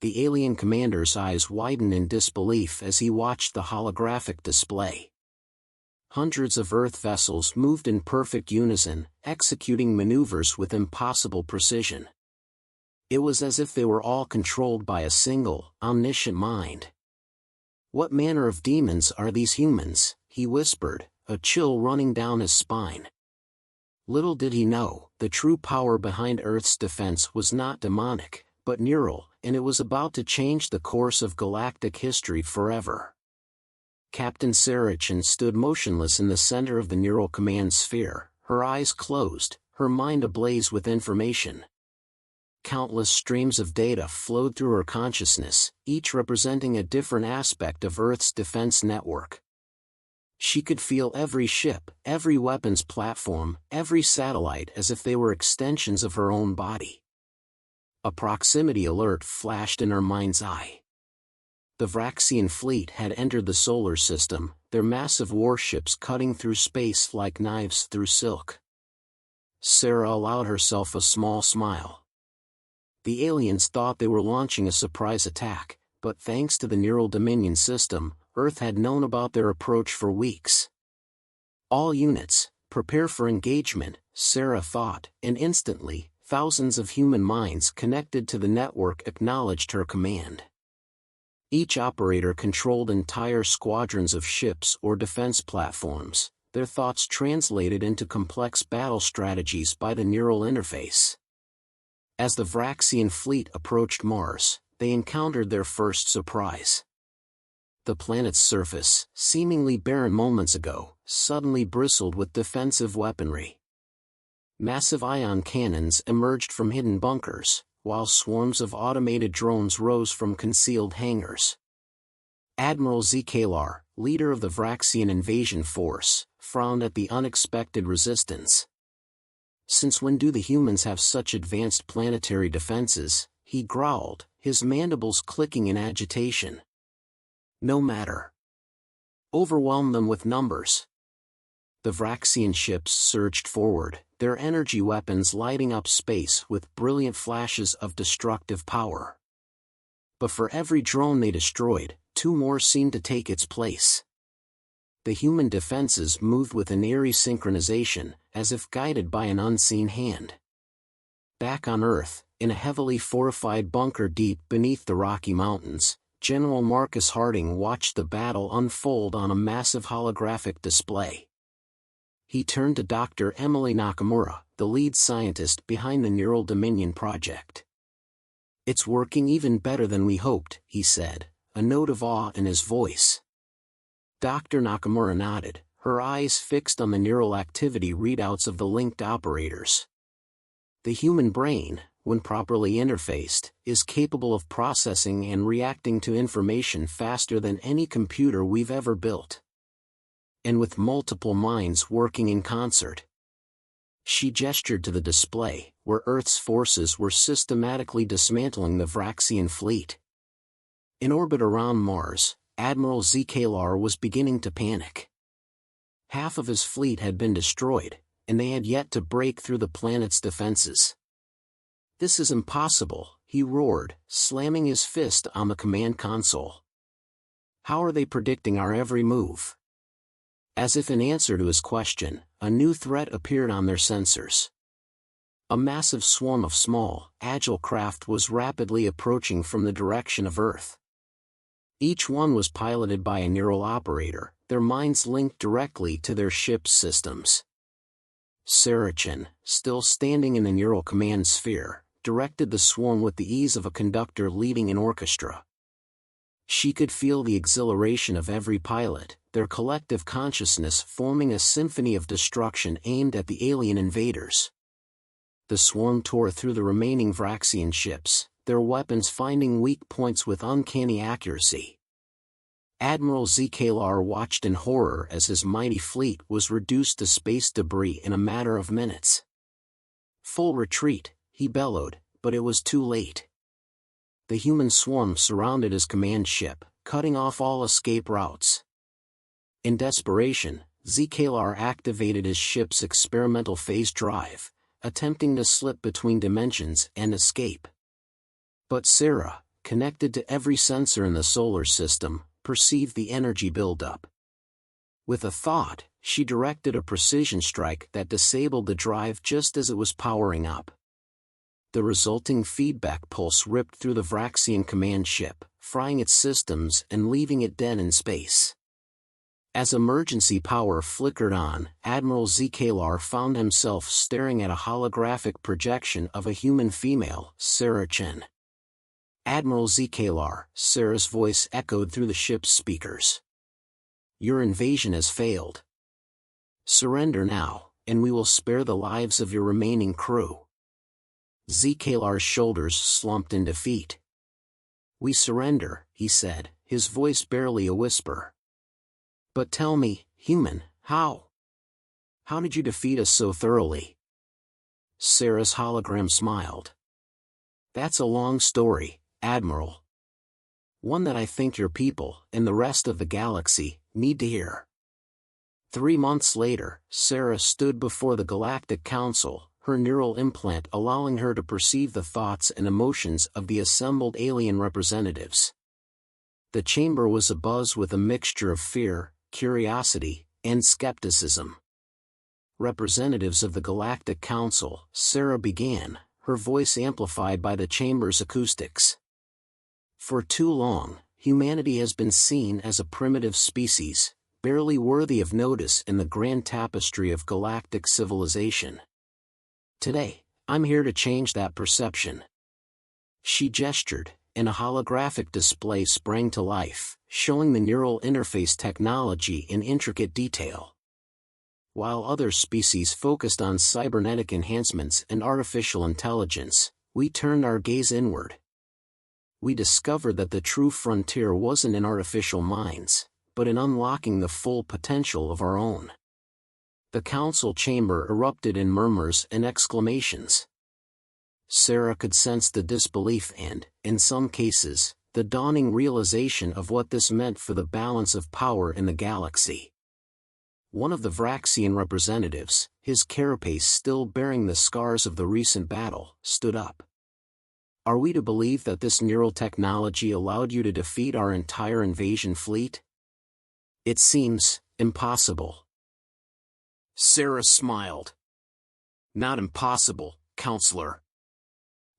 the alien commander's eyes widened in disbelief as he watched the holographic display. Hundreds of Earth vessels moved in perfect unison, executing maneuvers with impossible precision. It was as if they were all controlled by a single, omniscient mind. "What manner of demons are these humans?" he whispered, a chill running down his spine. Little did he know, the true power behind Earth's defense was not demonic, but neural, and it was about to change the course of galactic history forever. Captain Sarah Chen stood motionless in the center of the neural command sphere, her eyes closed, her mind ablaze with information. Countless streams of data flowed through her consciousness, each representing a different aspect of Earth's defense network. She could feel every ship, every weapons platform, every satellite as if they were extensions of her own body. A proximity alert flashed in her mind's eye. The Vraxian fleet had entered the solar system, their massive warships cutting through space like knives through silk. Sarah allowed herself a small smile. The aliens thought they were launching a surprise attack, but thanks to the Neural Dominion system, Earth had known about their approach for weeks. "All units, prepare for engagement," Sarah thought, and instantly, thousands of human minds connected to the network acknowledged her command. Each operator controlled entire squadrons of ships or defense platforms, their thoughts translated into complex battle strategies by the neural interface. As the Vraxian fleet approached Mars, they encountered their first surprise. The planet's surface, seemingly barren moments ago, suddenly bristled with defensive weaponry. Massive ion cannons emerged from hidden bunkers, while swarms of automated drones rose from concealed hangars. Admiral Zkalar, leader of the Vraxian invasion force, frowned at the unexpected resistance. "Since when do the humans have such advanced planetary defenses?" he growled, his mandibles clicking in agitation. "No matter. Overwhelm them with numbers." The Vraxian ships surged forward, their energy weapons lighting up space with brilliant flashes of destructive power. But for every drone they destroyed, two more seemed to take its place. The human defenses moved with an eerie synchronization, as if guided by an unseen hand. Back on Earth, in a heavily fortified bunker deep beneath the Rocky Mountains, General Marcus Harding watched the battle unfold on a massive holographic display. He turned to Dr. Emily Nakamura, the lead scientist behind the Neural Dominion project. "It's working even better than we hoped," he said, a note of awe in his voice. Dr. Nakamura nodded, her eyes fixed on the neural activity readouts of the linked operators. The human brain, when properly interfaced, is capable of processing and reacting to information faster than any computer we've ever built. And with multiple minds working in concert. She gestured to the display, where Earth's forces were systematically dismantling the Vraxian fleet. In orbit around Mars, Admiral Zkalar was beginning to panic. Half of his fleet had been destroyed, and they had yet to break through the planet's defenses. "This is impossible," he roared, slamming his fist on the command console. "How are they predicting our every move?" As if in answer to his question, a new threat appeared on their sensors. A massive swarm of small, agile craft was rapidly approaching from the direction of Earth. Each one was piloted by a neural operator, their minds linked directly to their ship's systems. Sarah Chen, still standing in the neural command sphere, directed the swarm with the ease of a conductor leading an orchestra. She could feel the exhilaration of every pilot, their collective consciousness forming a symphony of destruction aimed at the alien invaders. The swarm tore through the remaining Vraxian ships, their weapons finding weak points with uncanny accuracy. Admiral Zkalar watched in horror as his mighty fleet was reduced to space debris in a matter of minutes. "Full retreat," he bellowed, but it was too late. The human swarm surrounded his command ship, cutting off all escape routes. In desperation, Zkalar activated his ship's experimental phase drive, attempting to slip between dimensions and escape. But Sarah, connected to every sensor in the solar system, perceived the energy buildup. With a thought, she directed a precision strike that disabled the drive just as it was powering up. The resulting feedback pulse ripped through the Vraxian command ship, frying its systems and leaving it dead in space. As emergency power flickered on, Admiral Zkalar found himself staring at a holographic projection of a human female, Sarah Chen. "Admiral Zkalar," Sarah's voice echoed through the ship's speakers. "Your invasion has failed. Surrender now, and we will spare the lives of your remaining crew." Zkalar's shoulders slumped in defeat. "We surrender," he said, his voice barely a whisper. "But tell me, human, how? How did you defeat us so thoroughly?" Sarah's hologram smiled. "That's a long story, Admiral. One that I think your people, and the rest of the galaxy, need to hear." 3 months later, Sarah stood before the Galactic Council, her neural implant allowing her to perceive the thoughts and emotions of the assembled alien representatives. The chamber was abuzz with a mixture of fear, curiosity, and skepticism. "Representatives of the Galactic Council," Sarah began, her voice amplified by the chamber's acoustics. "For too long, humanity has been seen as a primitive species, barely worthy of notice in the grand tapestry of galactic civilization. Today, I'm here to change that perception." She gestured, and a holographic display sprang to life, showing the neural interface technology in intricate detail. While other species focused on cybernetic enhancements and artificial intelligence, we turned our gaze inward. We discovered that the true frontier wasn't in artificial minds, but in unlocking the full potential of our own. The council chamber erupted in murmurs and exclamations. Sarah could sense the disbelief and, in some cases, the dawning realization of what this meant for the balance of power in the galaxy. One of the Vraxian representatives, his carapace still bearing the scars of the recent battle, stood up. "Are we to believe that this neural technology allowed you to defeat our entire invasion fleet? It seems impossible." Sarah smiled. "Not impossible, Counselor.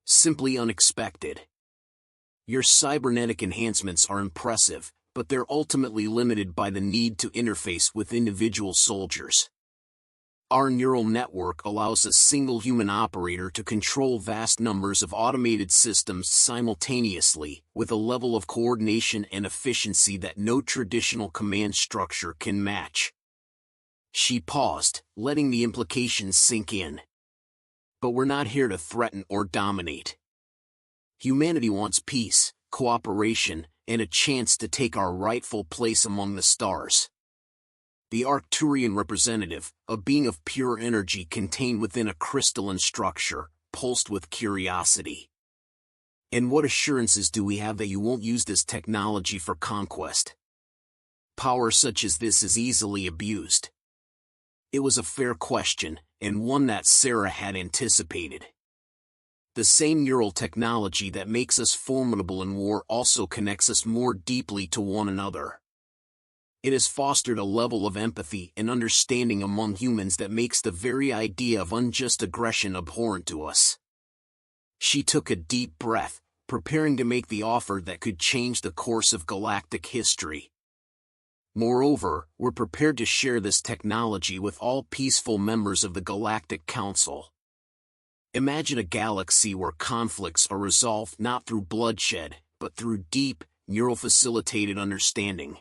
Simply unexpected. Your cybernetic enhancements are impressive, but they're ultimately limited by the need to interface with individual soldiers. Our neural network allows a single human operator to control vast numbers of automated systems simultaneously, with a level of coordination and efficiency that no traditional command structure can match." She paused, letting the implications sink in. "But we're not here to threaten or dominate. Humanity wants peace, cooperation, and a chance to take our rightful place among the stars." The Arcturian representative, a being of pure energy contained within a crystalline structure, pulsed with curiosity. "And what assurances do we have that you won't use this technology for conquest? Power such as this is easily abused." It was a fair question, and one that Sarah had anticipated. The same neural technology that makes us formidable in war also connects us more deeply to one another. It has fostered a level of empathy and understanding among humans that makes the very idea of unjust aggression abhorrent to us. She took a deep breath, preparing to make the offer that could change the course of galactic history. "Moreover, we're prepared to share this technology with all peaceful members of the Galactic Council. Imagine a galaxy where conflicts are resolved not through bloodshed, but through deep, neural-facilitated understanding.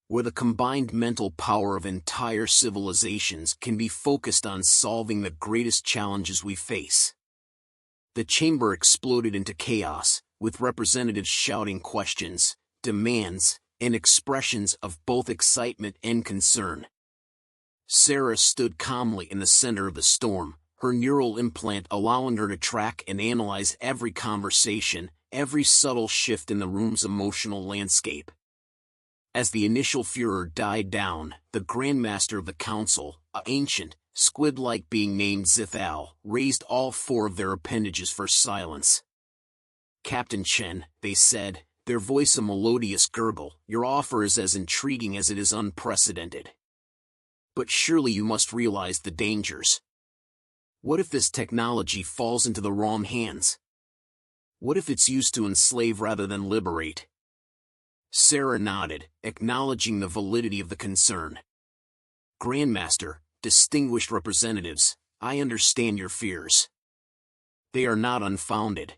Where the combined mental power of entire civilizations can be focused on solving the greatest challenges we face." The chamber exploded into chaos, with representatives shouting questions, demands, and expressions of both excitement and concern. Sarah stood calmly in the center of the storm, her neural implant allowing her to track and analyze every conversation, every subtle shift in the room's emotional landscape. As the initial furor died down, the Grandmaster of the Council, an ancient, squid-like being named Zithal, raised all 4 of their appendages for silence. Captain Chen, they said, their voice a melodious gurgle, your offer is as intriguing as it is unprecedented. But surely you must realize the dangers. What if this technology falls into the wrong hands? What if it's used to enslave rather than liberate? Sarah nodded, acknowledging the validity of the concern. Grandmaster, distinguished representatives, I understand your fears. They are not unfounded.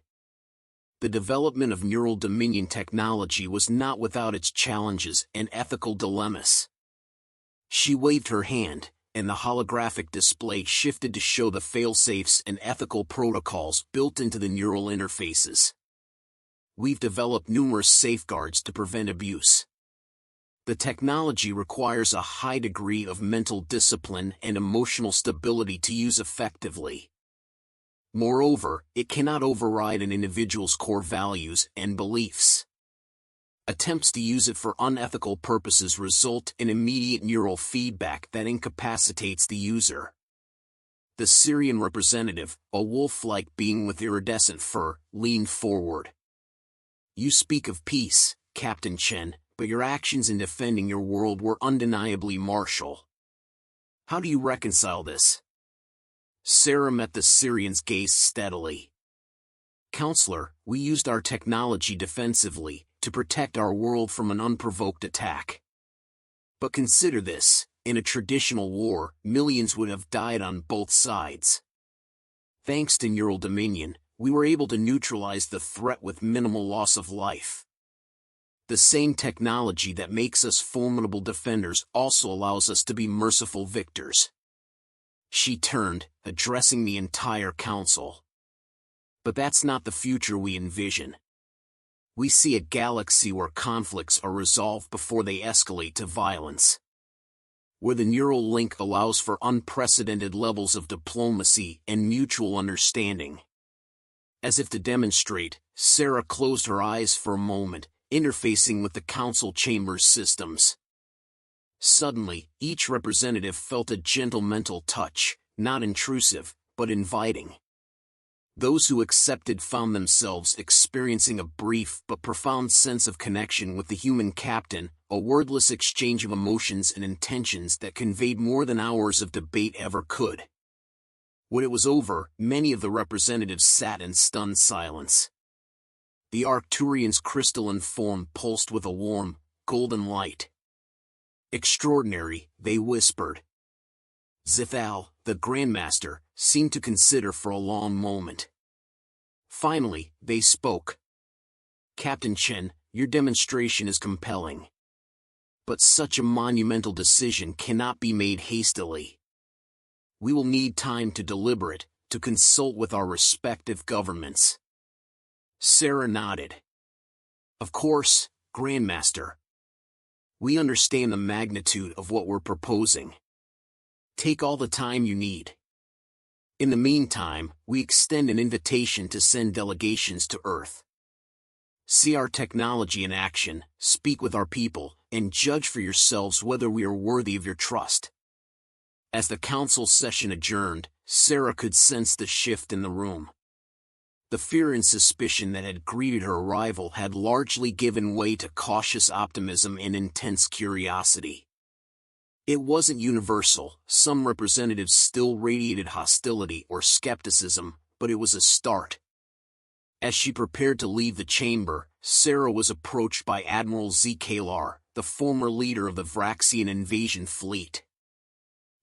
The development of neural dominion technology was not without its challenges and ethical dilemmas. She waved her hand, and the holographic display shifted to show the failsafes and ethical protocols built into the neural interfaces. We've developed numerous safeguards to prevent abuse. The technology requires a high degree of mental discipline and emotional stability to use effectively. Moreover, it cannot override an individual's core values and beliefs. Attempts to use it for unethical purposes result in immediate neural feedback that incapacitates the user. The Syrian representative, a wolf-like being with iridescent fur, leaned forward. You speak of peace, Captain Chen, but your actions in defending your world were undeniably martial. How do you reconcile this? Sarah met the Syrian's gaze steadily. Counselor, we used our technology defensively, to protect our world from an unprovoked attack. But consider this, in a traditional war, millions would have died on both sides. Thanks to neural dominion, we were able to neutralize the threat with minimal loss of life. The same technology that makes us formidable defenders also allows us to be merciful victors. She turned, addressing the entire council. But that's not the future we envision. We see a galaxy where conflicts are resolved before they escalate to violence. Where the neural link allows for unprecedented levels of diplomacy and mutual understanding. As if to demonstrate, Sarah closed her eyes for a moment, interfacing with the council chamber's systems. Suddenly, each representative felt a gentle mental touch, not intrusive, but inviting. Those who accepted found themselves experiencing a brief but profound sense of connection with the human captain, a wordless exchange of emotions and intentions that conveyed more than hours of debate ever could. When it was over, many of the representatives sat in stunned silence. The Arcturian's crystalline form pulsed with a warm, golden light. Extraordinary, they whispered. Zithal, the Grandmaster, seemed to consider for a long moment. Finally, they spoke. Captain Chen, your demonstration is compelling. But such a monumental decision cannot be made hastily. We will need time to deliberate, to consult with our respective governments. Sarah nodded. Of course, Grandmaster. We understand the magnitude of what we're proposing. Take all the time you need. In the meantime, we extend an invitation to send delegations to Earth. See our technology in action, speak with our people, and judge for yourselves whether we are worthy of your trust. As the council session adjourned, Sarah could sense the shift in the room. The fear and suspicion that had greeted her arrival had largely given way to cautious optimism and intense curiosity. It wasn't universal, some representatives still radiated hostility or skepticism, but it was a start. As she prepared to leave the chamber, Sarah was approached by Admiral Zkalar, the former leader of the Vraxian invasion fleet.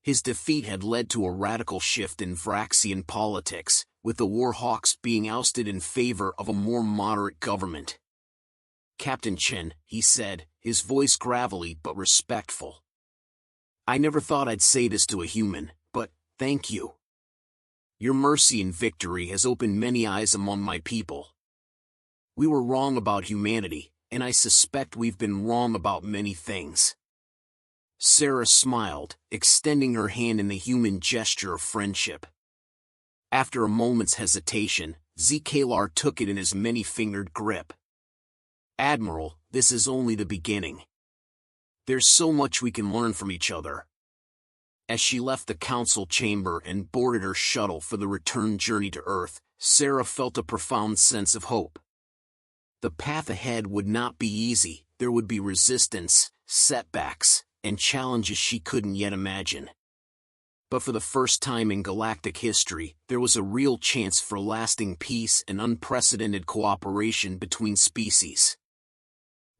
His defeat had led to a radical shift in Vraxian politics, with the Warhawks being ousted in favor of a more moderate government. Captain Chen, he said, his voice gravelly but respectful. I never thought I'd say this to a human, but, thank you. Your mercy and victory has opened many eyes among my people. We were wrong about humanity, and I suspect we've been wrong about many things. Sarah smiled, extending her hand in the human gesture of friendship. After a moment's hesitation, Zkalar took it in his many-fingered grip. Admiral, this is only the beginning. There's so much we can learn from each other. As she left the council chamber and boarded her shuttle for the return journey to Earth, Sarah felt a profound sense of hope. The path ahead would not be easy. There would be resistance, setbacks, and challenges she couldn't yet imagine. But for the first time in galactic history, there was a real chance for lasting peace and unprecedented cooperation between species.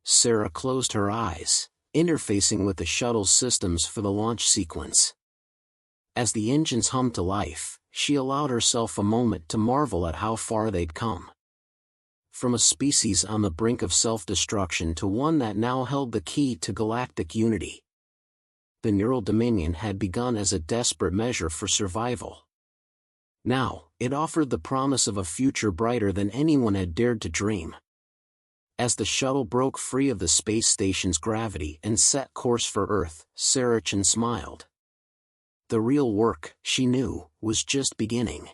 Sarah closed her eyes, interfacing with the shuttle's systems for the launch sequence. As the engines hummed to life, she allowed herself a moment to marvel at how far they'd come. From a species on the brink of self-destruction to one that now held the key to galactic unity. The neural dominion had begun as a desperate measure for survival. Now, it offered the promise of a future brighter than anyone had dared to dream. As the shuttle broke free of the space station's gravity and set course for Earth, Sarah Chen smiled. The real work, she knew, was just beginning.